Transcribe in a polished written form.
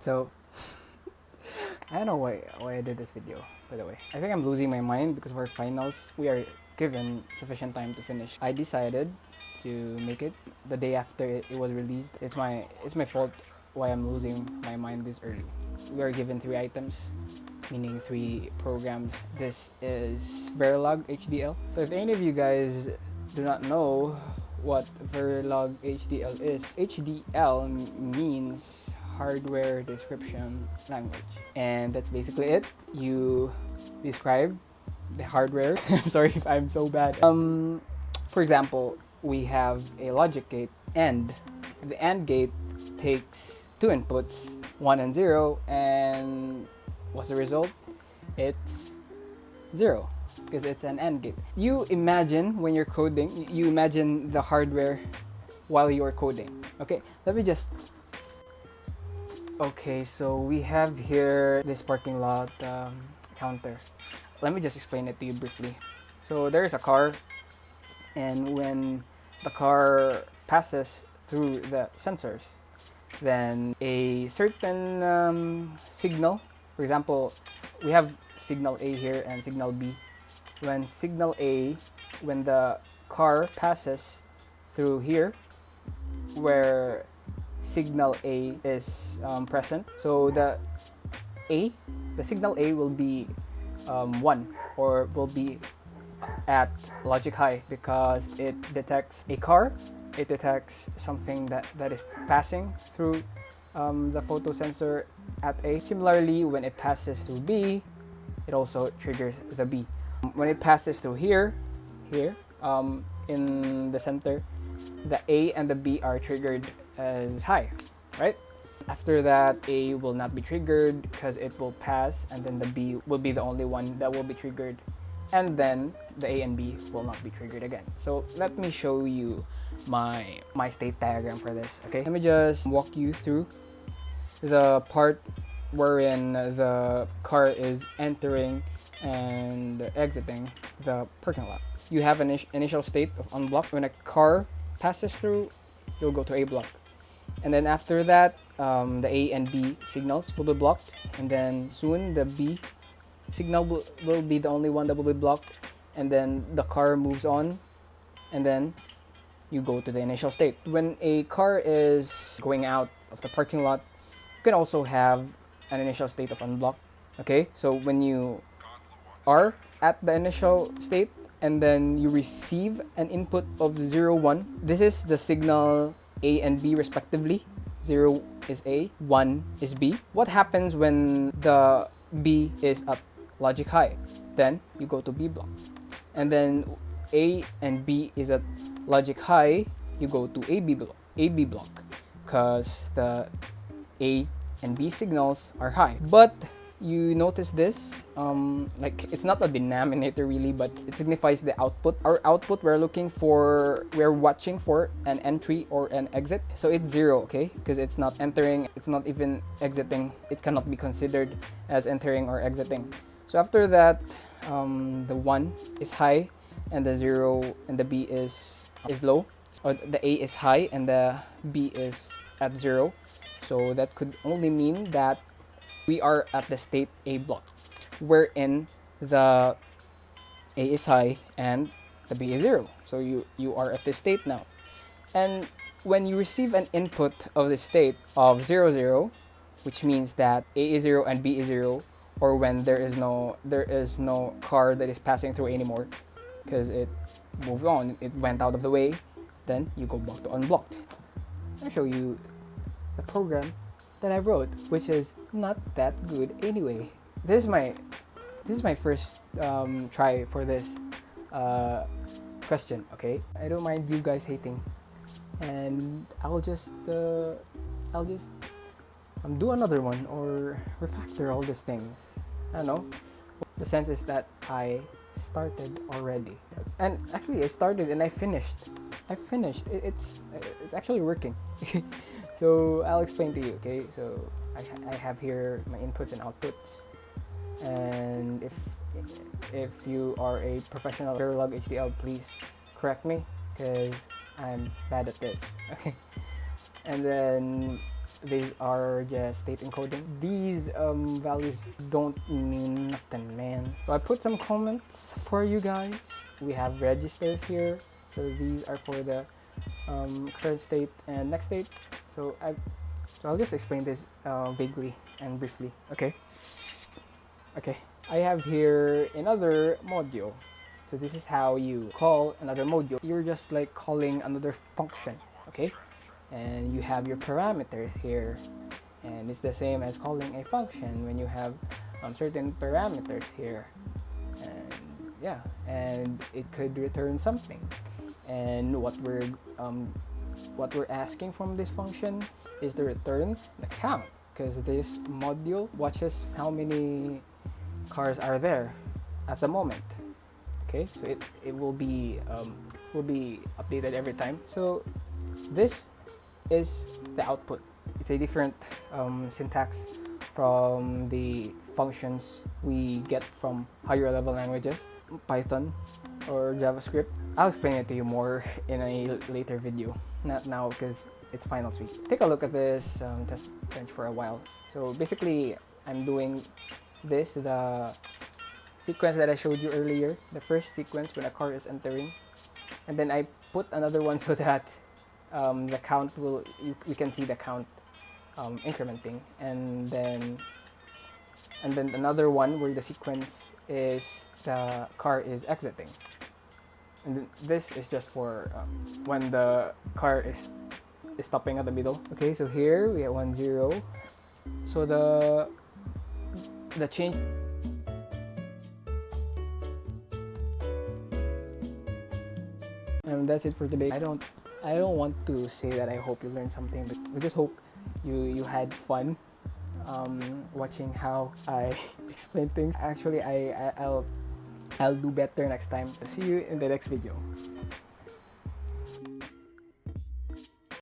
So I don't know why I did this video, by the way. I think I'm losing my mind because for finals we are given sufficient time to finish. I decided to make it the day after it was released. It's my fault why I'm losing my mind this early. We are given 3 items, meaning 3 programs. This is Verilog HDL. So if any of you guys do not know what Verilog HDL is, HDL means hardware description language, and that's basically it. You describe the hardware. I'm sorry if I'm so bad. For example, we have a logic gate, and the AND gate takes 2 inputs, 1 and 0, and what's the result? It's 0 because it's an AND gate. You imagine when you're coding, you imagine the hardware while you're coding. Okay, let me just. Okay, so we have here this parking lot counter. Let me just explain it to you briefly. So there's a car, and when the car passes through the sensors, then a certain signal, for example, we have signal A here and signal B. When the car passes through here, where signal A is present, so the signal A will be 1, or will be at logic high, because it detects a car, it detects something that is passing through the photo sensor at A. Similarly, when it passes through B, it also triggers the B. When it passes through here in the center, the A and the B are triggered as high, right? After that, A will not be triggered because it will pass, and then the B will be the only one that will be triggered, and then the A and B will not be triggered again. So let me show you my state diagram for this. Okay, let me just walk you through the part wherein the car is entering and exiting the parking lot. You have an initial state of unblocked. When a car passes through, you'll go to A block, and then after that, the A and B signals will be blocked, and then soon the B signal will be the only one that will be blocked, and then the car moves on, and then you go to the initial state. When a car is going out of the parking lot, you can also have an initial state of unblocked. Okay, so when you are at the initial state and then you receive an input of 0, 1, this is the signal A and B respectively. 0 is A, 1 is B. What happens when the B is at logic high? Then you go to B block. And then A and B is at logic high, you go to AB block, because the A and B signals are high. But you notice this, like it's not a denominator really, but it signifies the output. Our output, we're watching for an entry or an exit. So it's 0, okay? Because it's not entering, it's not even exiting. It cannot be considered as entering or exiting. So after that, the 1 is high, and the 0 and the B is low. Or the A is high and the B is at 0. So that could only mean that we are at the state A block, wherein the A is high and the B is 0. So you are at this state now. And when you receive an input of the state of 0, 0, which means that A is 0 and B is 0, or when there is no car that is passing through anymore because it moved on, it went out of the way, then you go back to unblocked. I'll show you the program that I wrote, which is not that good anyway. This is my first try for this question. Okay, I don't mind you guys hating, and I'll just do another one or refactor all these things. I don't know. The sense is that I started already, and actually I started and I finished. It's actually working. So I'll explain to you. Okay, so I have here my inputs and outputs, and if you are a professional Verilog HDL, please correct me because I'm bad at this. Okay, and then these are just state encoding. These values don't mean nothing, man. So I put some comments for you guys. We have registers here. So these are for the current state and next state. So I'll just explain this vaguely and briefly. Okay. I have here another module. So this is how you call another module. You're just like calling another function. Okay. And you have your parameters here, and it's the same as calling a function when you have certain parameters here, and yeah, and it could return something. And what we're asking from this function is to return the count, because this module watches how many cars are there at the moment. Okay, so it will be updated every time. So this is the output. It's a different syntax from the functions we get from higher level languages, Python or JavaScript. I'll explain it to you more in a later video, not now because it's finals week. Take a look at this test bench for a while. So basically, I'm doing the sequence that I showed you earlier, the first sequence when a car is entering, and then I put another one so that the count we can see the count incrementing, and then another one where the sequence is the car is exiting, and this is just for when the car is stopping at the middle. Okay, so here we have 1 0. So the change. And that's it for today. I don't want to say that I hope you learned something, but I just hope you had fun watching how I explain things. Actually, I'll do better next time. See you in the next video.